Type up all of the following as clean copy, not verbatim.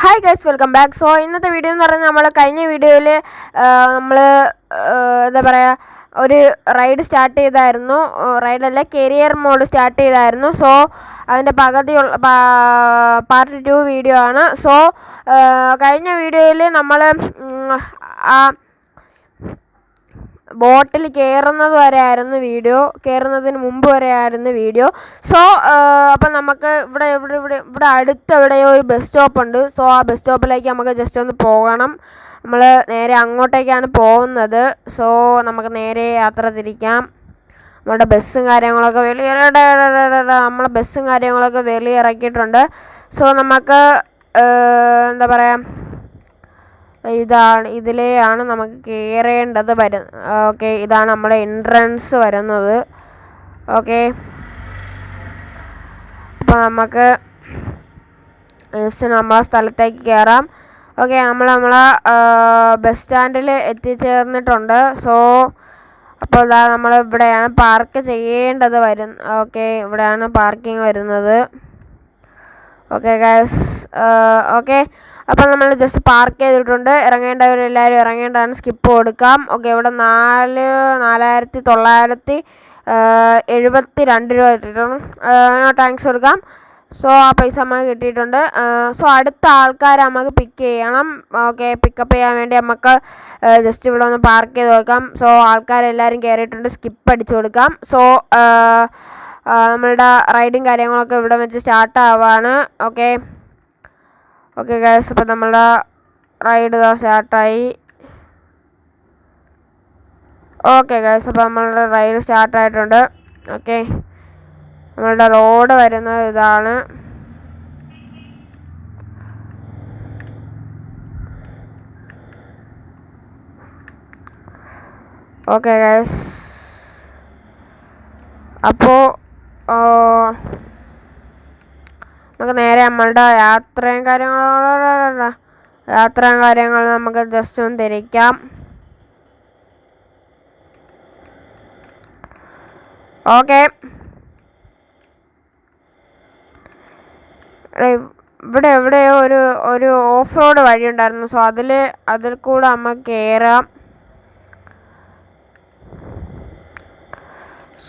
Hi guys, welcome back. So ഇന്നത്തെ video എന്ന് പറഞ്ഞാൽ നമ്മൾ കഴിഞ്ഞ വീഡിയോയിൽ നമ്മൾ എന്താ പറയുക ഒരു റൈഡ് സ്റ്റാർട്ട് ചെയ്തായിരുന്നു. റൈഡല്ല, കരിയർ മോഡ് സ്റ്റാർട്ട് ചെയ്തായിരുന്നു. സോ അതിൻ്റെ പകുതിയുള്ള പാർട്ട് 2 വീഡിയോ ആണ്. സോ കഴിഞ്ഞ വീഡിയോയിൽ നമ്മൾ ആ ബോട്ടിൽ കയറുന്നത് വരെ ആയിരുന്നു വീഡിയോ, കയറുന്നതിന് മുമ്പ് വരെ ആയിരുന്നു വീഡിയോ. സോ അപ്പം നമുക്ക് ഇവിടെ അടുത്ത് എവിടെയോ ഒരു ബസ് സ്റ്റോപ്പ് ഉണ്ട്. സോ ആ ബസ് സ്റ്റോപ്പിലേക്ക് നമുക്ക് ജസ്റ്റ് ഒന്ന് പോകണം. നമ്മൾ നേരെ അങ്ങോട്ടേക്കാണ് പോകുന്നത്. സോ നമുക്ക് നേരെ യാത്ര തിരിക്കാം. നമ്മുടെ ബസ്സും കാര്യങ്ങളൊക്കെ നമ്മളെ ബസ്സും കാര്യങ്ങളൊക്കെ വെളിയിറക്കിയിട്ടുണ്ട്. സോ നമുക്ക് എന്താ പറയുക, ഇതിലെയാണ് നമുക്ക് കയറേണ്ടത് ഓക്കെ, ഇതാണ് നമ്മുടെ എൻട്രൻസ് വരുന്നത്. ഓക്കെ, അപ്പോൾ നമുക്ക് ജസ്റ്റ് നമ്മളെ സ്ഥലത്തേക്ക് കയറാം. ഓക്കെ, നമ്മളെ ബസ് സ്റ്റാൻഡിൽ എത്തിച്ചേർന്നിട്ടുണ്ട്. സോ അപ്പോൾ ഇതാ നമ്മൾ ഇവിടെയാണ് പാർക്ക് ചെയ്യേണ്ടത് ഓക്കെ, ഇവിടെയാണ് പാർക്കിംഗ് വരുന്നത്. ഓക്കെ ഗൈസ്, ഓക്കെ, അപ്പം നമ്മൾ ജസ്റ്റ് പാർക്ക് ചെയ്തിട്ടുണ്ട്. ഇറങ്ങേണ്ടവരെല്ലാവരും ഇറങ്ങേണ്ടതാണ്, സ്കിപ്പ് കൊടുക്കാം. ഓക്കെ, ഇവിടെ 4,972 രൂപ കിട്ടിയിട്ടുണ്ട്. താങ്ക്സ് കൊടുക്കാം. സോ ആ പൈസ നമുക്ക് കിട്ടിയിട്ടുണ്ട്. സോ അടുത്ത ആൾക്കാരെ നമുക്ക് പിക്ക് ചെയ്യണം. ഓക്കെ, പിക്കപ്പ് ചെയ്യാൻ വേണ്ടി നമുക്ക് ജസ്റ്റ് ഇവിടെ ഒന്ന് പാർക്ക് ചെയ്ത് കൊടുക്കാം. സോ ആൾക്കാരെല്ലാവരും കയറിയിട്ടുണ്ട്, സ്കിപ്പ് അടിച്ചു കൊടുക്കാം. സോ നമ്മളുടെ റൈഡും കാര്യങ്ങളൊക്കെ ഇവിടെ വെച്ച് സ്റ്റാർട്ട് ആവാണ്. ഓക്കെ ഓക്കെ ഗൈസ്, അപ്പോൾ നമ്മളുടെ റൈഡ് സ്റ്റാർട്ടായി. ഓക്കെ ഗൈസ്, അപ്പോൾ നമ്മളുടെ റൈഡ് സ്റ്റാർട്ടായിട്ടുണ്ട്. ഓക്കെ, നമ്മളുടെ റോഡ് വരുന്നത് ഇതാണ്. ഓക്കെ ഗൈസ്, അപ്പോൾ നമുക്ക് നേരെ നമ്മളുടെ യാത്രയും കാര്യങ്ങളും നമുക്ക് ജസ്റ്റ് ഒന്ന് തിരിക്കാം. ഓക്കെ, ഇവിടെ എവിടെയോ ഒരു ഓഫ് റോഡ് വഴി ഉണ്ടായിരുന്നു. സോ അതിൽ കൂടെ നമുക്ക് കയറാം.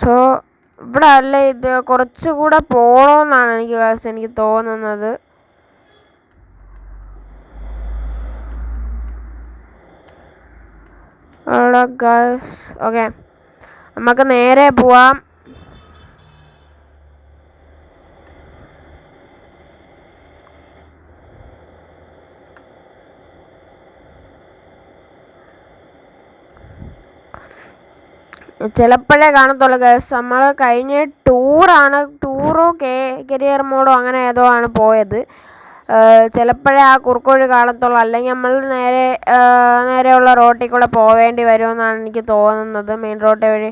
സോ ഇവിടെ അല്ല, ഇത് കുറച്ചുകൂടെ പോകണമെന്നാണ് എനിക്ക് തോന്നുന്നത്. ഓക്കെ, നമുക്ക് നേരെ പോവാം. ചിലപ്പോഴേ കാണത്തുള്ളൂ ഗൈസ്. നമ്മൾ കഴിഞ്ഞ ടൂറോ കരിയർ മോഡോ അങ്ങനെ ഏതോ ആണ് പോയത്. ചിലപ്പോഴേ ആ കുറുക്കുവഴി കാണത്തുള്ളൂ, അല്ലെങ്കിൽ നമ്മൾ നേരെയുള്ള റോട്ടിൽ കൂടെ പോവേണ്ടി വരുമെന്നാണ് എനിക്ക് തോന്നുന്നത്. മെയിൻ റോഡ് വഴി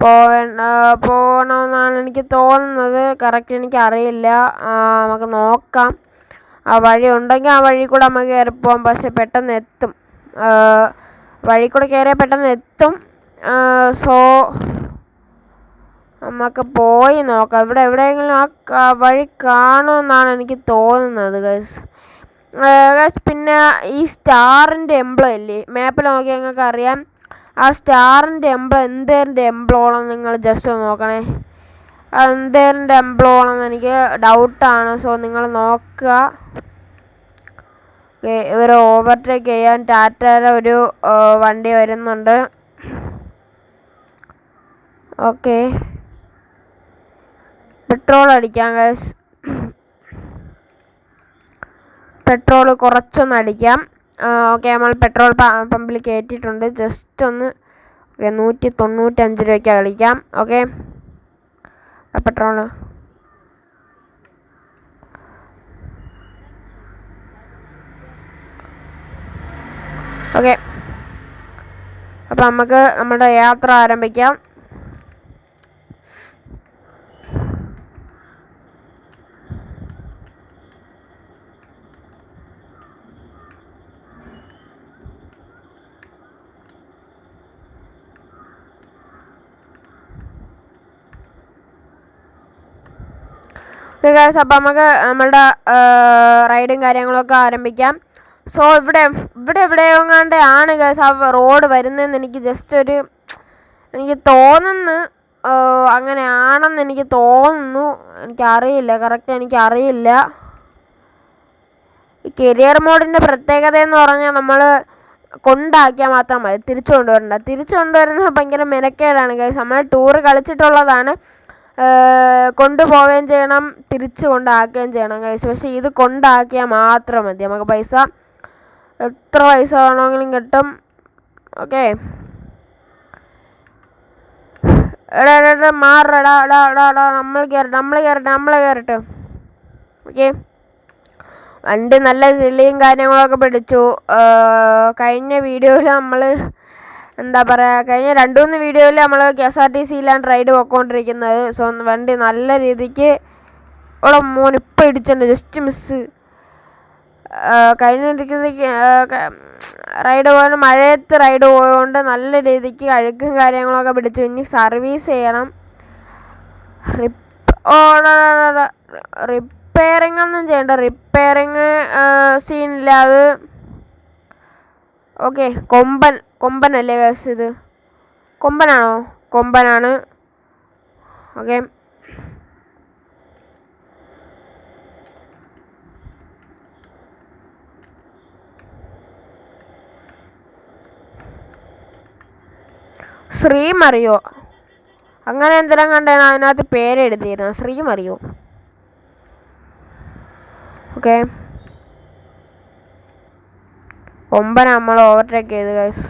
പോകണമെന്നാണ് എനിക്ക് തോന്നുന്നത്. കറക്റ്റ് എനിക്കറിയില്ല, നമുക്ക് നോക്കാം. ആ വഴി ഉണ്ടെങ്കിൽ ആ വഴി കൂടെ നമുക്ക് കയറിപ്പോവാം. പക്ഷെ പെട്ടെന്ന് എത്തും, വഴി കൂടെ കയറിയാൽ പെട്ടെന്ന് എത്തും. സോ നമുക്ക് പോയി നോക്കാം. ഇവിടെ എവിടെയെങ്കിലും ആ വഴി കാണുമെന്നാണ് എനിക്ക് തോന്നുന്നത് ഗൈസ്. പിന്നെ ഈ സ്റ്റാറിൻ്റെ എംബ്ലം ഇല്ലേ, മാപ്പിൽ നോക്കിയാൽ നിങ്ങൾക്ക് അറിയാം. ആ സ്റ്റാറിൻ്റെ എംബ്ലം എന്തേറിൻ്റെ എംബ്ലമാണെന്ന് നിങ്ങൾ ജസ്റ്റ് ഒന്ന് നോക്കണേ. എന്തേറിൻ്റെ എംബ്ലമാണെന്ന് എനിക്ക് ഡൗട്ടാണ്. സോ നിങ്ങൾ നോക്കുക. ഇവർ ഓവർടേക്ക് ചെയ്യാൻ ടാറ്റയുടെ ഒരു വണ്ടി വരുന്നുണ്ട്. ഓക്കെ, പെട്രോൾ അടിക്കാം ഗൈസ്. പെട്രോൾ കുറച്ചൊന്ന് അടിക്കാം. ഓക്കെ, നമ്മൾ പെട്രോൾ പമ്പിൽ കയറ്റിയിട്ടുണ്ട്. ജസ്റ്റ് ഒന്ന് 195 രൂപയ്ക്ക് കളിക്കാം. ഓക്കെ, പെട്രോൾ ഓക്കെ, അപ്പം നമുക്ക് നമ്മുടെ യാത്ര ആരംഭിക്കാം. ഓക്കെ ഗൈസ്, അപ്പോൾ നമുക്ക് നമ്മളുടെ റൈഡും കാര്യങ്ങളൊക്കെ ആരംഭിക്കാം. സോ ഇവിടെ എവിടെയെങ്ങാണ്ട് ആണ് ഗൈസ് ആ റോഡ് വരുന്നതെന്ന് എനിക്ക് തോന്നുന്നു. അങ്ങനെയാണെന്ന് എനിക്ക് തോന്നുന്നു. എനിക്കറിയില്ല, കറക്റ്റ് എനിക്കറിയില്ല. ഈ കരിയർ മോഡിൻ്റെ പ്രത്യേകത എന്ന് പറഞ്ഞാൽ നമ്മൾ കൊണ്ടാക്കിയാൽ മാത്രം മതി, തിരിച്ചു കൊണ്ടുവരുന്നത് ഭയങ്കര മെനക്കേടാണ് ഗൈസ്. നമ്മൾ ടൂറ് കളിച്ചിട്ടുള്ളതാണ്, കൊണ്ടുപോവുകയും ചെയ്യണം, തിരിച്ചു കൊണ്ടാക്കുകയും ചെയ്യണം ഗൈസ്. പക്ഷേ ഇത് കൊണ്ടാക്കിയാൽ മാത്രം മതി, നമുക്ക് പൈസ എത്ര പൈസ വേണമെങ്കിലും കിട്ടും. ഓക്കെ, എടാ മാറടാ, നമ്മൾ കയറട്ടെ. ഓക്കെ, വണ്ടി നല്ല ചെളിയും കാര്യങ്ങളൊക്കെ പിടിച്ചു. കഴിഞ്ഞ വീഡിയോയിൽ നമ്മൾ കഴിഞ്ഞ 2-3 വീഡിയോയിൽ നമ്മൾ KSRTCയിലാണ് റൈഡ് പോയിക്കൊണ്ടിരിക്കുന്നത്. സോ വണ്ടി നല്ല രീതിക്ക് മോനിപ്പോൾ ഇടിച്ചിട്ടുണ്ട്, ജസ്റ്റ് മിസ്. കഴിഞ്ഞ റൈഡ് പോയത് മഴയത്ത് റൈഡ് പോയതുകൊണ്ട് നല്ല രീതിക്ക് അഴുക്കും കാര്യങ്ങളൊക്കെ പിടിച്ചു. ഇനി സർവീസ് ചെയ്യണം. റിപ്പയറിംഗ് ഒന്നും ചെയ്യണ്ട, റിപ്പയറിങ് സീനില്ല. അത് ഓക്കെ. കൊമ്പനല്ലേ ഗൈസ്, ഇത് കൊമ്പനാണോ? കൊമ്പനാണ്. ഓക്കെ, ശ്രീമറിയോ അങ്ങനെ എന്തെങ്കിലും കണ്ടാണ് അതിനകത്ത് പേരെഴുതിയിരുന്നു, ശ്രീമറിയോ. ഓക്കെ, കൊമ്പന നമ്മൾ ഓവർടേക്ക് ചെയ്തു ഗൈസ്.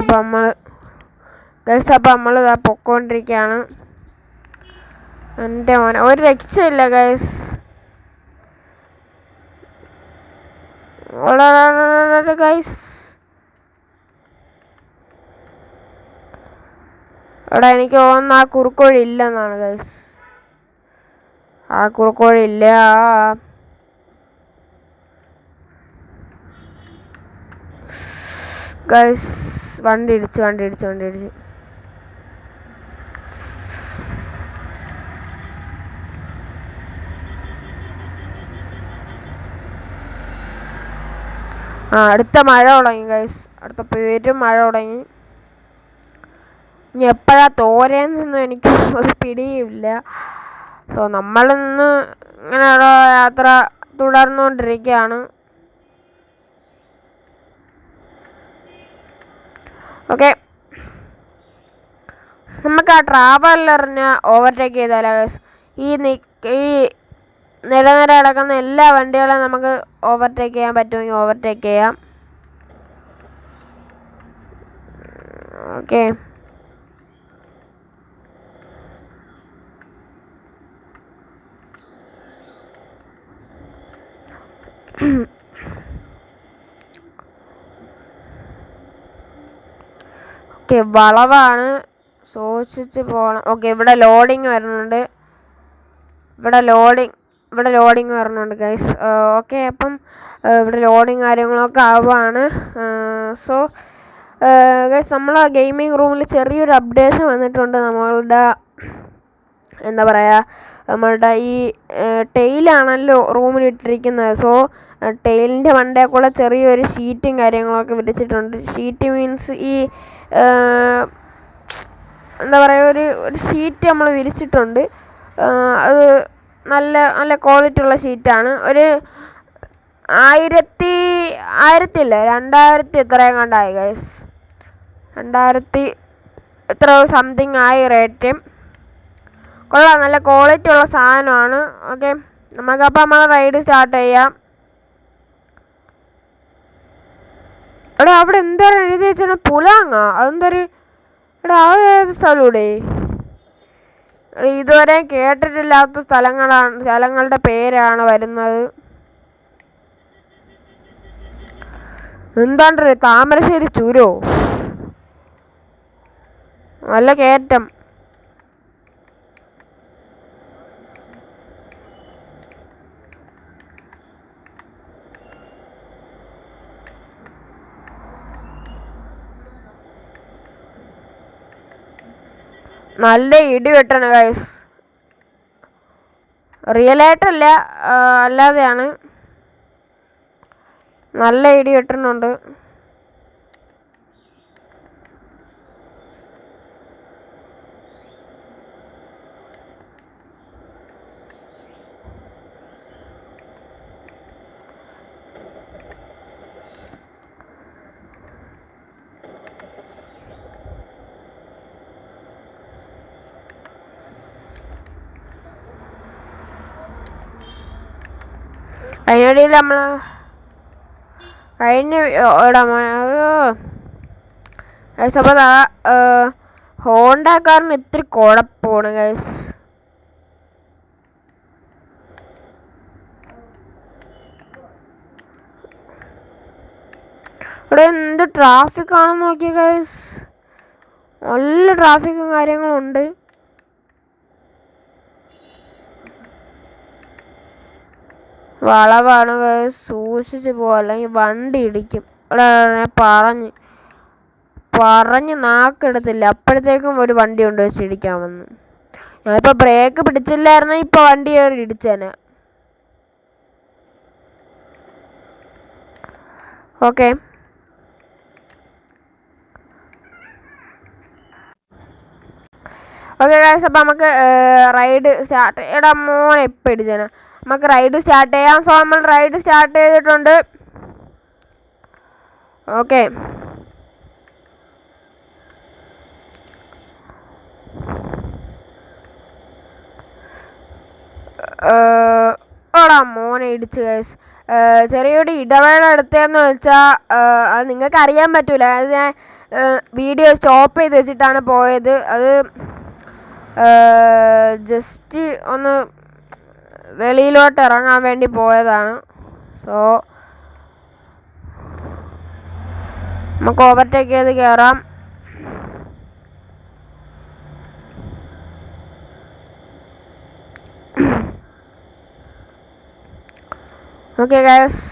അപ്പം നമ്മൾ ഇതാ പൊക്കോണ്ടിരിക്കുകയാണ്. എൻ്റെ മോനെ ഒരു രക്ഷയില്ല ഗൈസ്. ഗൈസ് എടാ, എനിക്ക് തോന്നുന്നു ആ കുറുക്കോഴി ഇല്ലെന്നാണ് ഗൈസ്. ആ കുറുക്കോഴി ഇല്ല. ഗൈസ് വണ്ടി ഇടിച്ച്. അടുത്ത മഴ തുടങ്ങി ഗൈസ്, അടുത്ത പേരും മഴ തുടങ്ങി. ഇനി എപ്പോഴാ തോരയെന്നൊന്നും എനിക്ക് ഒരു പിടിയുമില്ല. സോ നമ്മളിന്ന് ഇങ്ങനെ യാത്ര തുടർന്നുകൊണ്ടിരിക്കുകയാണ്. ഓക്കെ, നമുക്ക് ആ ട്രാവലറിനെ ഓവർടേക്ക് ചെയ്താലോ ഗൈസ്. ഈ നിര കിടക്കുന്ന എല്ലാ വണ്ടികളെയും നമുക്ക് ഓവർടേക്ക് ചെയ്യാൻ പറ്റുമെങ്കിൽ ഓവർടേക്ക് ചെയ്യാം. ഓക്കെ, ഓക്കെ, വളവാണ്, സൂക്ഷിച്ച് പോകണം. ഓക്കെ, ഇവിടെ ലോഡിങ് വരുന്നുണ്ട്. ഇവിടെ ലോഡിങ് വരുന്നുണ്ട് ഗൈസ്. ഓക്കെ, അപ്പം ഇവിടെ ലോഡിങ് കാര്യങ്ങളൊക്കെ ആവുകയാണ്. സോ ഗൈസ്, നമ്മളെ ഗെയിമിംഗ് റൂമിൽ ചെറിയൊരു അപ്ഡേഷൻ വന്നിട്ടുണ്ട്. നമ്മളുടെ ഈ ടെയിലാണല്ലോ റൂമിലിട്ടിരിക്കുന്നത്. സോ ടെയിലിൻ്റെ മണ്ടേ കൂടെ ചെറിയൊരു ഷീറ്റും കാര്യങ്ങളൊക്കെ വിരിച്ചിട്ടുണ്ട്. ഷീറ്റ് മീൻസ് ഈ ഒരു ഷീറ്റ് നമ്മൾ വിരിച്ചിട്ടുണ്ട്. അത് നല്ല ക്വാളിറ്റി ഉള്ള ഷീറ്റാണ്. ഒരു 2000 എത്രയും കണ്ടായി ഗൈസ്. 2000 എത്ര സംതിങ് ആയി റേറ്റ്. കൊള്ളാം, നല്ല ക്വാളിറ്റി ഉള്ള സാധനമാണ്. ഓക്കെ, നമുക്കപ്പോൾ നമ്മൾ റൈഡ് സ്റ്റാർട്ട് ചെയ്യാം. എടാ, അവിടെ എന്താണ് എഴുതി വെച്ചാൽ പുലാങ്ങ? അതെന്തൊരു എടാ, ആ ഏത് സ്ഥലൂടെ? ഇതുവരെ കേട്ടിട്ടില്ലാത്ത സ്ഥലങ്ങളുടെ പേരാണ് വരുന്നത്. എന്താണ്ട് താമരശ്ശേരി ചുരോ? നല്ല കയറ്റം. നല്ല ഇടി വെട്ടണം ഗൈസ്. റിയലായിട്ടല്ല, അല്ലാതെയാണ്. നല്ല ഇടി വെട്ടുന്നുണ്ട്. അതിനിടയിൽ നമ്മൾ അപ്പോൾ ഹോണ്ട കാറിന് ഇത്തിരി കുഴപ്പമാണ് ഗൈസ്. ഇവിടെ എന്ത് ട്രാഫിക് ആണെന്ന് നോക്കിയ ഗൈസ്. നല്ല ട്രാഫിക്കും കാര്യങ്ങളും ഉണ്ട്. വളവാണ് ഗൈസ്, സൂക്ഷിച്ച് പോവാ, അല്ലെങ്കിൽ വണ്ടി ഇടിക്കും. ഇവിടെ പറഞ്ഞ് നാക്കെടുത്തില്ല, അപ്പോഴത്തേക്കും ഒരു വണ്ടി കൊണ്ട് വെച്ച് ഇടിക്കാമെന്ന്. ഞാനിപ്പോൾ ബ്രേക്ക് പിടിച്ചില്ലായിരുന്നു, ഇപ്പോൾ വണ്ടി കയറി ഇടിച്ചേനെ. ഓക്കെ, ഗൈസ്, അപ്പോൾ നമുക്ക് റൈഡ് സ്റ്റാർട്ട്. എടാ മോനെ ഇപ്പം ഇടിച്ചേനെ. നമുക്ക് റൈഡ് സ്റ്റാർട്ട് ചെയ്യാം. സോ നമ്മൾ റൈഡ് സ്റ്റാർട്ട് ചെയ്തിട്ടുണ്ട്. ഓക്കെ, എടാ മോനെ ഇടിച്ച് ഗൈസ്. ചെറിയൊരു ഇടവേള എടുത്തതെന്ന് വെച്ചാൽ അത് നിങ്ങൾക്ക് അറിയാൻ പറ്റൂല. അത് ഞാൻ വീഡിയോ സ്റ്റോപ്പ് ചെയ്ത് വെച്ചിട്ടാണ് പോയത്. അത് ജസ്റ്റ് ഒന്ന് വെളിയിലോട്ട് ഇറങ്ങാൻ വേണ്ടി പോയതാണ്. സോ നമുക്ക് ഓവർടേക്ക് ചെയ്ത് കയറാം. ഓക്കെ ഗൈസ്,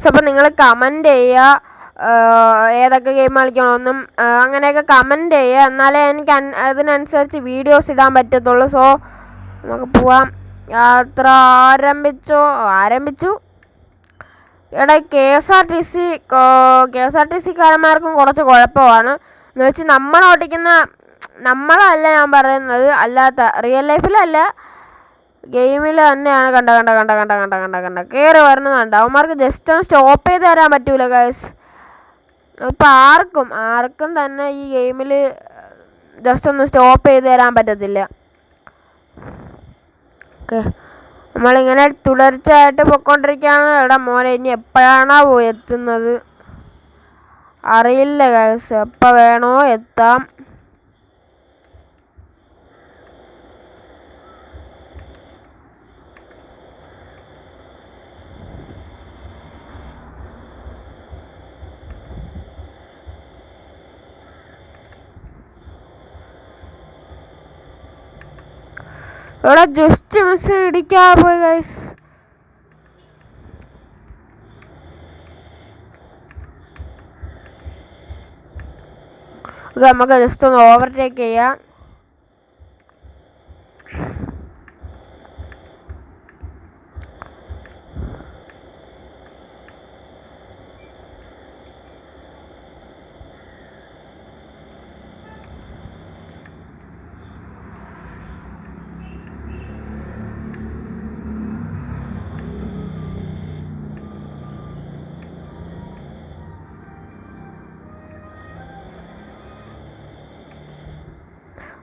അപ്പോൾ നിങ്ങൾ കമൻറ്റ് ചെയ്യുക ഏതൊക്കെ ഗെയിം കളിക്കണമെന്നും അങ്ങനെയൊക്കെ കമൻറ്റ് ചെയ്യുക. എന്നാലേ എനിക്ക് അതിനനുസരിച്ച് വീഡിയോസ് ഇടാൻ പറ്റത്തുള്ളൂ. സോ നമുക്ക് പോവാം. യാത്ര ആരംഭിച്ചു. എടാ കെ എസ് ആർ ടി സിക്കാരന്മാർക്കും കുറച്ച് കുഴപ്പമാണ്. എന്ന് വെച്ചാൽ നമ്മളല്ല ഞാൻ പറയുന്നത്, അല്ലാത്ത റിയൽ ലൈഫിലല്ല, ഗെയിമിൽ തന്നെയാണ്. കണ്ട കയറി വരുന്നതുണ്ട്. അവന്മാർക്ക് ജസ്റ്റ് ഒന്ന് സ്റ്റോപ്പ് ചെയ്ത് തരാൻ പറ്റൂല ഗൈസ്. ഇപ്പം ആർക്കും തന്നെ ഈ ഗെയിമിൽ ജസ്റ്റ് ഒന്ന് സ്റ്റോപ്പ് ചെയ്ത് തരാൻ പറ്റത്തില്ല. ഓക്കെ, നമ്മളിങ്ങനെ തുടർച്ചയായിട്ട് പൊയ്ക്കൊണ്ടിരിക്കുകയാണ്. എടാ മോനെ ഇനി എപ്പോഴാണോ എത്തുന്നത് അറിയില്ല ഗൈസ്. എപ്പോൾ വേണോ എത്താം. ഇവിടെ ജസ്റ്റ് മിസ് ഇടിക്കാതെ പോയി ഗൈസ്. നമുക്ക് ജസ്റ്റ് ഒന്ന് ഓവർടേക്ക് ചെയ്യാം.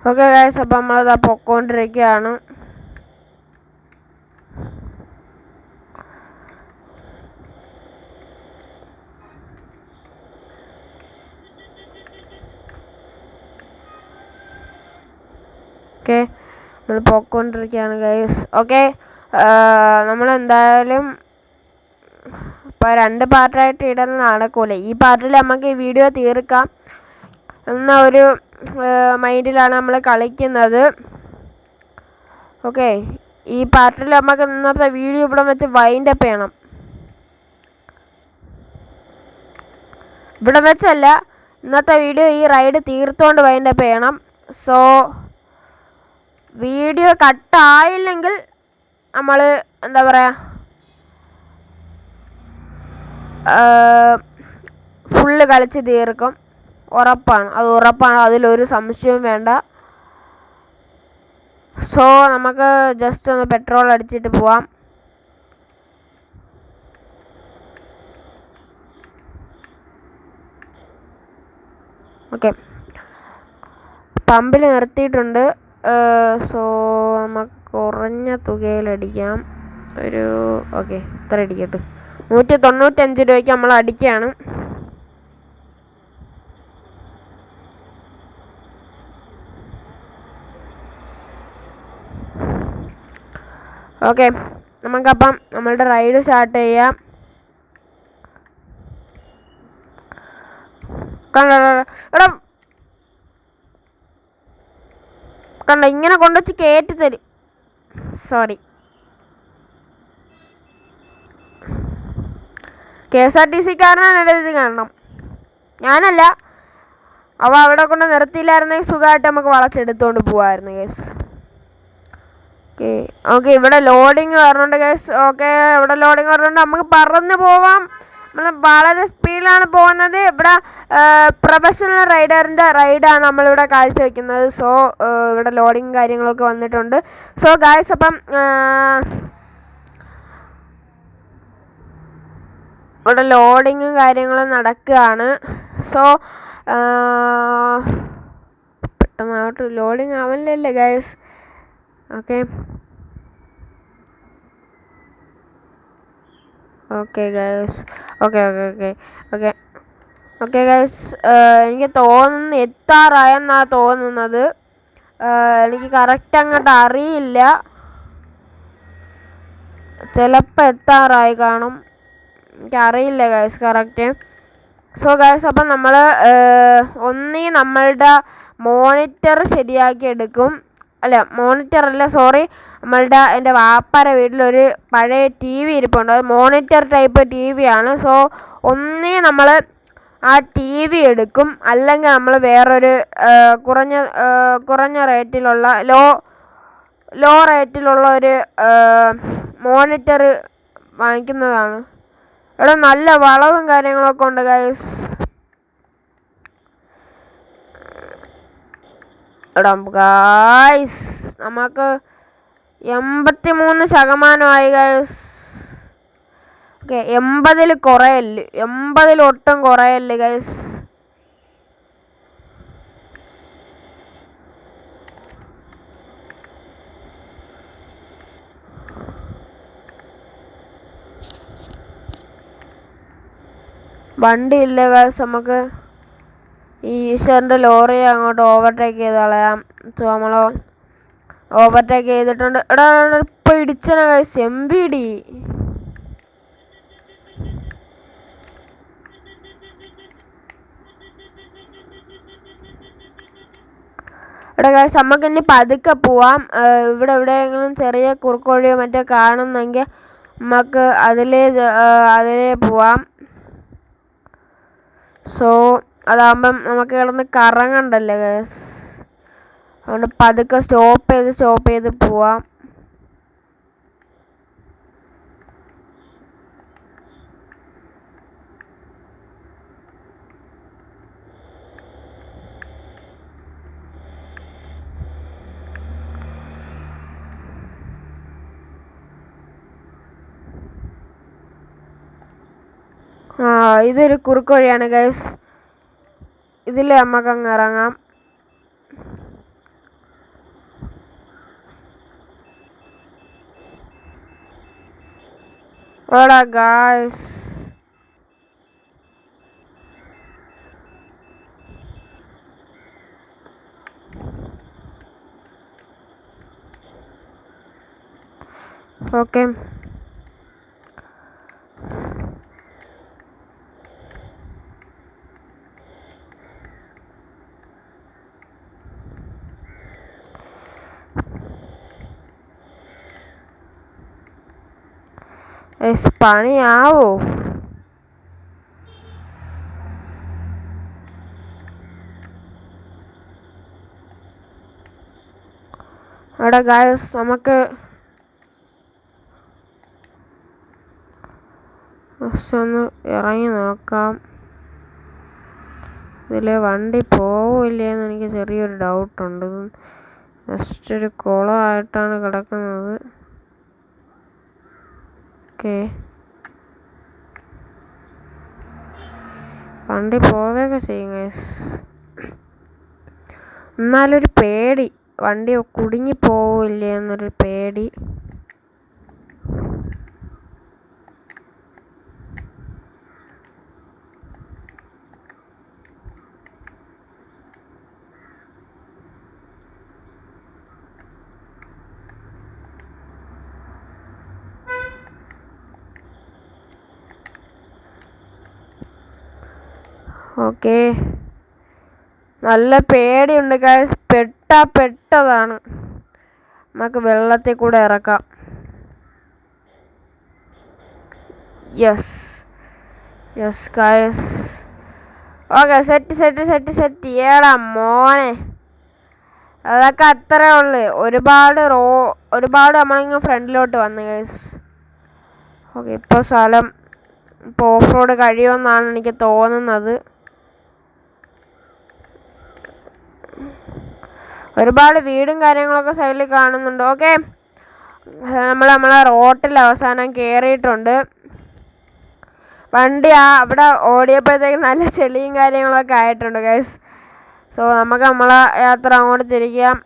ഓക്കെ ഗൈസ്, അപ്പം നമ്മളിതാ പൊക്കോണ്ടിരിക്കുകയാണ്. ഓക്കെ, നമ്മൾ പൊക്കോണ്ടിരിക്കുകയാണ് ഗൈസ്. ഓക്കെ, നമ്മളെന്തായാലും ഇപ്പോൾ 2 പാർട്ടായിട്ട് ഇടുന്ന നടക്കൂല. ഈ പാർട്ടിൽ നമുക്ക് ഈ വീഡിയോ തീർക്കാം എന്ന ഒരു മൈൻഡിലാണ് നമ്മൾ കളിക്കുന്നത്. ഓക്കെ, ഈ പാർട്ടിൽ നമുക്ക് ഇന്നത്തെ വീഡിയോ ഇവിടെ വെച്ച് വൈൻഡ് അപ്പ് ചെയ്യണം. ഇവിടെ വെച്ചല്ല, ഇന്നത്തെ വീഡിയോ ഈ റൈഡ് തീർത്തുകൊണ്ട് വൈൻഡ് അപ്പ് ചെയ്യണം. സോ വീഡിയോ കട്ടായില്ലെങ്കിൽ നമ്മൾ എന്താ പറയുക, ഫുള്ള് കളിച്ച് തീർക്കും. ഉറപ്പാണ്, അത് ഉറപ്പാണ്, അതിലൊരു സംശയവും വേണ്ട. സോ നമുക്ക് ജസ്റ്റ് ഒന്ന് പെട്രോൾ അടിച്ചിട്ട് പോവാം. ഓക്കെ, പമ്പിൽ നിർത്തിയിട്ടുണ്ട്. സോ നമുക്ക് കുറഞ്ഞ തുകയിലടിക്കാം. ഒരു ഓക്കെ, ഇത്ര അടിക്കട്ടെ. 195 രൂപയ്ക്ക് നമ്മൾ അടിക്കുകയാണ്. ഓക്കെ, നമുക്കപ്പം നമ്മളുടെ റൈഡ് സ്റ്റാർട്ട് ചെയ്യാം. എടാ കണ്ട, ഇങ്ങനെ കൊണ്ടുവച്ച് കയറ്റി തരും. സോറി, KSRTC-കാരനാണ് ഇത് കാണണം, ഞാനല്ല. അവ അവിടെ കൊണ്ട് നിർത്തിയില്ലായിരുന്നെങ്കിൽ സുഖമായിട്ട് നമുക്ക് വളച്ചെടുത്തുകൊണ്ട് പോവായിരുന്നു കേസ്. ഓക്കെ ഓക്കെ, ഇവിടെ ലോഡിങ് വരുന്നുണ്ട് കേസ്. ഓക്കെ, ഇവിടെ ലോഡിങ് വരുന്നുണ്ട്, നമുക്ക് പറന്ന് പോവാം. നമ്മൾ വളരെ സ്പീഡിലാണ് പോകുന്നത്. ഇവിടെ പ്രൊഫഷണൽ റൈഡറിൻ്റെ റൈഡാണ് നമ്മളിവിടെ കാഴ്ചവെക്കുന്നത്. സോ ഇവിടെ ലോഡിങ് കാര്യങ്ങളൊക്കെ വന്നിട്ടുണ്ട്. സോ ഗായ്സ്, അപ്പം ഇവിടെ ലോഡിങ്ങും കാര്യങ്ങളും നടക്കുകയാണ്. സോ പെട്ടെന്നായിട്ട് ലോഡിങ് ആവല്ലേ guys. Okay okay guys, okay okay okay okay okay guys, എനിക്ക് തോന്നുന്നു എത്താറായെന്നാണ് തോന്നുന്നത്. എനിക്ക് കറക്റ്റ് അങ്ങോട്ട് അറിയില്ല, ചിലപ്പോൾ എത്താറായി കാണും, എനിക്കറിയില്ല ഗൈസ് കറക്റ്റ്. സോ ഗൈസ്, അപ്പം നമ്മൾ ഒന്നീ നമ്മളുടെ മോണിറ്റർ ശരിയാക്കി എടുക്കും. അല്ല, മോണിറ്ററല്ല, സോറി, നമ്മളുടെ എൻ്റെ വാപ്പാരെ വീട്ടിലൊരു പഴയ TV ഇരിപ്പുണ്ട്. അത് മോണിറ്റർ ടൈപ്പ് TV ആണ്. സോ ഒന്നേ നമ്മൾ ആ TV എടുക്കും, അല്ലെങ്കിൽ നമ്മൾ വേറൊരു കുറഞ്ഞ റേറ്റിലുള്ള ലോ റേറ്റിലുള്ള ഒരു മോണിറ്റർ വാങ്ങിക്കുന്നതാണ്. ഇവിടെ നല്ല വളവും കാര്യങ്ങളൊക്കെ ഉണ്ട് ഗൈസ്. ഗായ്സ്, നമുക്ക് 83% ഗായ്സ്. ഓക്കെ, 80-ൽ കുറയല്ലേ, 80-ൽ ഒട്ടും കുറയല്ലേ ഗായ്സ്. വണ്ടി ഇല്ല ഗായ്സ്, നമുക്ക് ഈ ഈശ്വറിൻ്റെ ലോറി അങ്ങോട്ട് ഓവർടേക്ക് ചെയ്ത് കളയാം. സോ നമ്മൾ ഓവർടേക്ക് ചെയ്തിട്ടുണ്ട്. എടാ ഇപ്പോൾ ഇടിച്ചന ഗൈസ്, MVD. എടാ ഗൈസ്, നമുക്ക് ഇനി പതുക്കെ പോവാം. ഇവിടെ എവിടെയെങ്കിലും ചെറിയ കുറുക്കോഴിയോ മറ്റോ കാണുന്നെങ്കിൽ നമുക്ക് അതിലേ പോവാം. സോ അതാകുമ്പം നമുക്ക് കിടന്ന് കറങ്ങണ്ടല്ലേ ഗൈസ്, അതുകൊണ്ട് പതുക്കെ സ്റ്റോപ്പ് ചെയ്ത് പോവാം. ഇതൊരു കുറുക്കോഴിയാണ് ഗൈസ്, ഇതിൽ നമുക്കങ്ങ് ഇറങ്ങാം. ഓടാ ഗൈസ്, ഓക്കെ. പണിയാവോ? അവിടെ ഗായ്സ് നമുക്ക് ഒന്ന് ഇറങ്ങി നോക്കാം. ഇതിൽ വണ്ടി പോവില്ലേന്ന് എനിക്ക് ചെറിയൊരു ഡൗട്ടുണ്ട്. ജസ്റ്റ് ഒരു കുളമായിട്ടാണ് കിടക്കുന്നത്. ഓക്കെ, വണ്ടി പോവുകയൊക്കെ ചെയ്യും ഗൈസ്. എന്നാലൊരു പേടി, വണ്ടി കുടുങ്ങി പോവില്ലേ എന്നൊരു പേടി. ഓക്കെ, നല്ല പേടിയുണ്ട് ഗൈസ്. പെട്ടതാണ്. നമുക്ക് വെള്ളത്തിൽ കൂടെ ഇറക്കാം. Yes guys. Okay, set. ഏടാ മോനെ, അതൊക്കെ അത്രേ ഉള്ളു. ഒരുപാട് നമ്മളിങ്ങ് ഫ്രണ്ടിലോട്ട് വന്നു ഗൈസ്. ഓക്കെ, ഇപ്പോൾ സ്ഥലം ഓഫ് റോഡ് കഴിയുമെന്നാണ് എനിക്ക് തോന്നുന്നത്. ഒരുപാട് വീടും കാര്യങ്ങളൊക്കെ സൈഡിൽ കാണുന്നുണ്ട്. ഓക്കെ, നമ്മളെ റോട്ടിൽ അവസാനം കയറിയിട്ടുണ്ട്. വണ്ടി അവിടെ ഓടിയപ്പോഴത്തേക്ക് നല്ല ചെളിയും കാര്യങ്ങളൊക്കെ ആയിട്ടുണ്ട് ഗൈസ്. സോ നമുക്ക് നമ്മളെ യാത്ര അങ്ങോട്ട് തിരിക്കാം.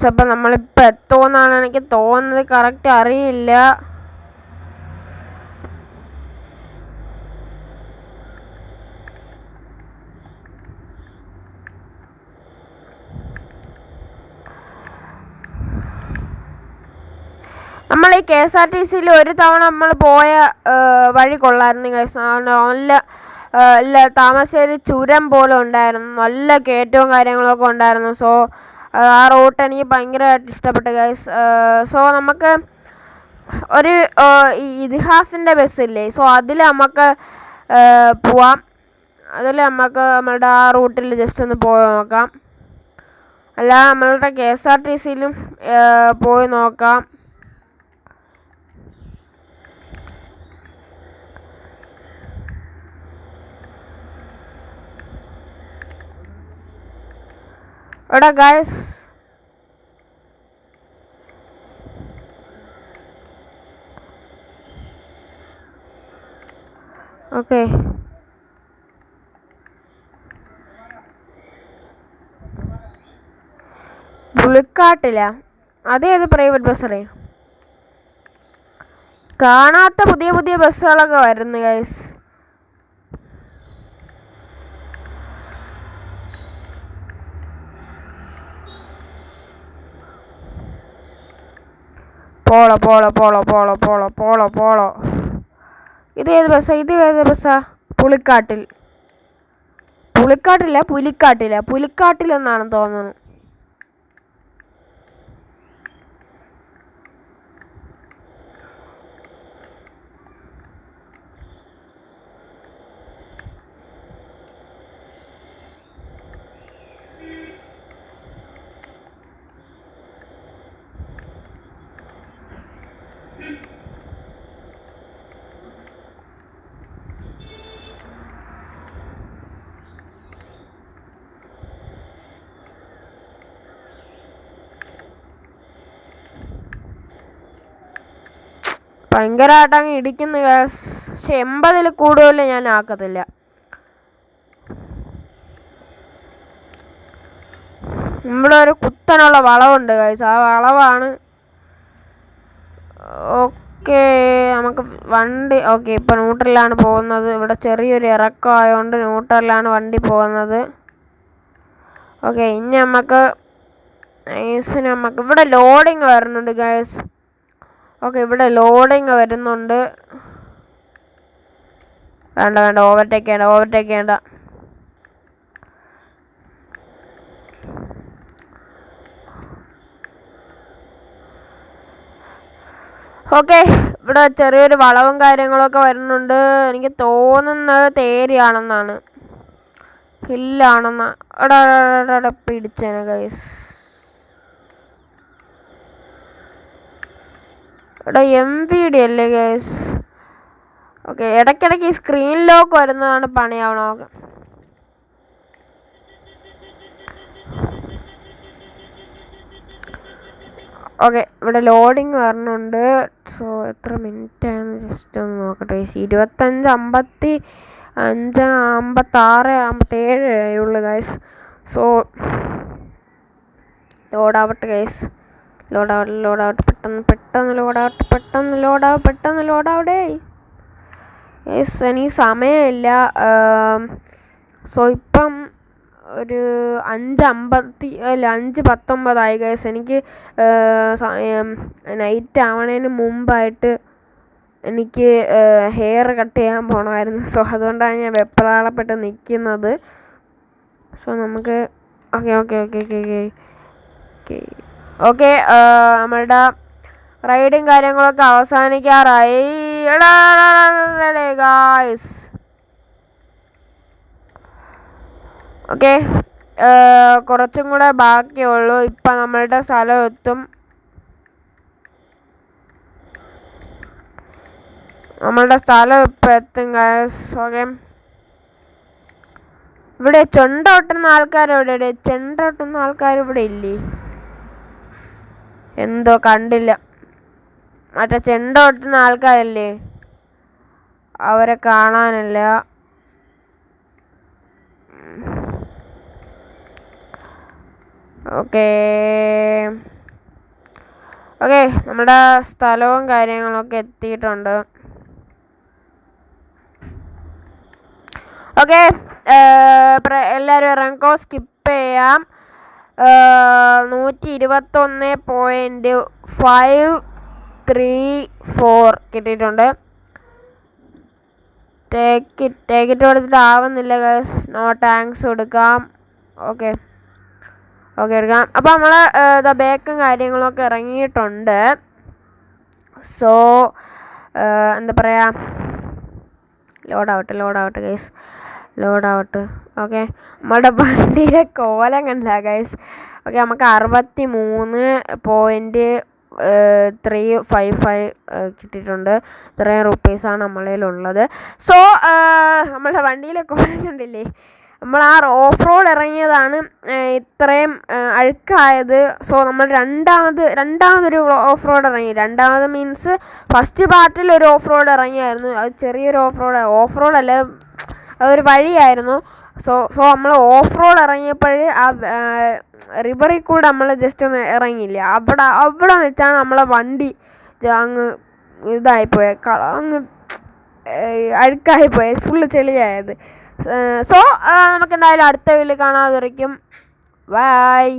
അപ്പം നമ്മളിപ്പോൾ എത്തുമെന്നാണ് എനിക്ക് തോന്നുന്നത്. കറക്റ്റ് അറിയില്ല. നമ്മൾ ഈ KSRTCയിൽ ഒരു തവണ നമ്മൾ പോയ വഴി കൊള്ളായിരുന്നു ഗൈസ്. നല്ല താമരശ്ശേരി ചുരം പോലെ ഉണ്ടായിരുന്നു. നല്ല കയറ്റവും കാര്യങ്ങളൊക്കെ ഉണ്ടായിരുന്നു. സോ ആ റൂട്ട് എനിക്ക് ഭയങ്കരമായിട്ട് ഇഷ്ടപ്പെട്ടു ഗൈസ്. സോ നമുക്ക് ഒരു ഇതിഹാസിൻ്റെ ബസ്സില്ലേ, സോ അതിൽ നമുക്ക് പോവാം. അതിൽ നമുക്ക് നമ്മളുടെ ആ റൂട്ടിൽ ജസ്റ്റ് ഒന്ന് പോയി നോക്കാം. അല്ല, നമ്മളുടെ KSRTCയിലും പോയി നോക്കാം. എടാ ഗൈസ്, ഓക്കെ, പുളിക്കാട്ടില്ല, അതേത് പ്രൈവറ്റ് ബസ് അറിയാം? കാണാത്ത പുതിയ ബസ്സുകളൊക്കെ വരുന്നു ഗൈസ്. പോളോ. ഇത് ഏത് ബസ്സാ? പുലിക്കാട്ടിൽ എന്നാണ് തോന്നുന്നത്. ഭയങ്കരമായിട്ട് അങ്ങ് ഇടിക്കുന്നു ഗ്യാസ്. പക്ഷെ 80-ൽ കൂടുതൽ ഞാൻ ആക്കത്തില്ല. ഇവിടെ ഒരു കുത്തനുള്ള വളവുണ്ട് ഗ്യാസ്, ആ വളവാണ്. ഓക്കെ, നമുക്ക് വണ്ടി ഓക്കെ ഇപ്പം ന്യൂട്രലാണ് പോകുന്നത്. ഇവിടെ ചെറിയൊരു ഇറക്കം ആയതുകൊണ്ട് ന്യൂട്രലാണ് വണ്ടി പോകുന്നത്. ഓക്കെ, ഇനി നമുക്ക് ഇവിടെ ലോഡിങ് വരുന്നുണ്ട് ഗൈസ്. ഓക്കെ, ഇവിടെ ലോഡിങ് വരുന്നുണ്ട്. വേണ്ട, ഓവർടേക്ക് ചെയ്യണ്ട. ഓക്കെ, ഇവിടെ ചെറിയൊരു വളവും കാര്യങ്ങളൊക്കെ വരുന്നുണ്ട്. എനിക്ക് തോന്നുന്നത് തേരിയാണെന്നാണ്, ഹില്ലാണെന്നാ. എടാ പിടിച്ചേനെ ഗൈസ്. എടാ MVD അല്ലേ ഗൈസ്? ഓക്കെ, ഇടയ്ക്കിടയ്ക്ക് ഈ സ്ക്രീൻ ലോക്ക് വരുന്നതാണ് പണിയാവണം. ഓക്കെ, ഇവിടെ ലോഡിങ് വരുന്നുണ്ട്. സോ എത്ര മിനിറ്റ് ആയെന്ന് ജസ്റ്റ് ഒന്ന് നോക്കട്ടെ. 25, 55, 56, 57 ആയുള്ളൂ ഗൈസ്. സോ ലോഡാവട്ടെ ഗൈസ്, ലോഡാവട്ടെ, പെട്ടെന്ന് ലോഡാവട്ടെ ഗൈസ്. എനിക്ക് സമയമില്ല. സോ ഇപ്പം ഒരു 5:19 ഗൈസ്. എനിക്ക് നൈറ്റ് ആവണതിന് മുമ്പായിട്ട് എനിക്ക് ഹെയർ കട്ട് ചെയ്യാൻ പോകണമായിരുന്നു. സോ അതുകൊണ്ടാണ് ഞാൻ വെപ്രാളപ്പെട്ട് നിൽക്കുന്നത്. സോ നമുക്ക് ഓക്കെ നമ്മളുടെ റൈഡും കാര്യങ്ങളൊക്കെ അവസാനിക്കാറായി ഗായ്സ്. ഓക്കെ, കുറച്ചും കൂടെ ബാക്കിയുള്ളൂ. ഇപ്പം നമ്മളുടെ സ്ഥലം എത്തും. ഇപ്പം എത്തും ഗൈസ്. ഓക്കെ, ഇവിടെ ചെണ്ട കൊട്ടുന്ന ആൾക്കാർ ഇവിടെ ഇല്ലേ? എന്തോ കണ്ടില്ല. മറ്റേ ചെണ്ട കൊട്ടുന്ന ആൾക്കാരല്ലേ, അവരെ കാണാനില്ല. ഓക്കെ, നമ്മുടെ സ്ഥലവും കാര്യങ്ങളൊക്കെ എത്തിയിട്ടുണ്ട്. ഓക്കെ, എല്ലാവരും ഇറങ്ങിക്കോ, സ്കിപ്പ് ചെയ്യാം. 121.534 കിട്ടിയിട്ടുണ്ട്. ടേക്ക് ഇറ്റ് കൊടുത്തിട്ട് ആവുന്നില്ല ഗൈസ്. നോ താങ്ക്സ് കൊടുക്കാം. ഓക്കെ എടുക്കാം. അപ്പോൾ നമ്മൾ ബേക്കും കാര്യങ്ങളൊക്കെ ഇറങ്ങിയിട്ടുണ്ട്. സോ എന്താ പറയുക, ലോഡാവട്ടെ ഗൈസ്, ലോഡാവട്ടെ. ഓക്കെ, നമ്മുടെ വണ്ടിയിലെ കോലം കണ്ട ഗൈസ്. ഓക്കെ, നമുക്ക് 63.355 കിട്ടിയിട്ടുണ്ട്. ഇത്രയും റുപ്പീസാണ് നമ്മളതിലുള്ളത്. സോ നമ്മുടെ വണ്ടിയിലെ കോലം കണ്ടില്ലേ? നമ്മൾ ഓഫ് റോഡ് ഇറങ്ങിയതാണ് ഇത്രയും അഴുക്കായത്. സോ നമ്മൾ രണ്ടാമതൊരു ഓഫ് റോഡ് ഇറങ്ങി. രണ്ടാമത് മീൻസ് ഫസ്റ്റ് പാർട്ടിൽ ഒരു ഓഫ് റോഡ് ഇറങ്ങിയായിരുന്നു. അത് ചെറിയൊരു ഓഫ് റോഡല്ല, അതൊരു വഴിയായിരുന്നു. സോ നമ്മൾ ഓഫ് റോഡ് ഇറങ്ങിയപ്പോൾ ആ റിവറിൽ കൂടെ നമ്മൾ ജസ്റ്റ് ഒന്ന് ഇറങ്ങിയില്ല. അവിടെ വെച്ചാണ് നമ്മളെ വണ്ടി അങ്ങ് ഇതായിപ്പോയത്, അങ്ങ് അഴുക്കായിപ്പോയത്, ഫുള്ള് ചെളിയായത്. സോ നമുക്ക് എന്തായാലും അടുത്ത വീഡിയോയിൽ കാണാതിരിക്കും. ബൈ.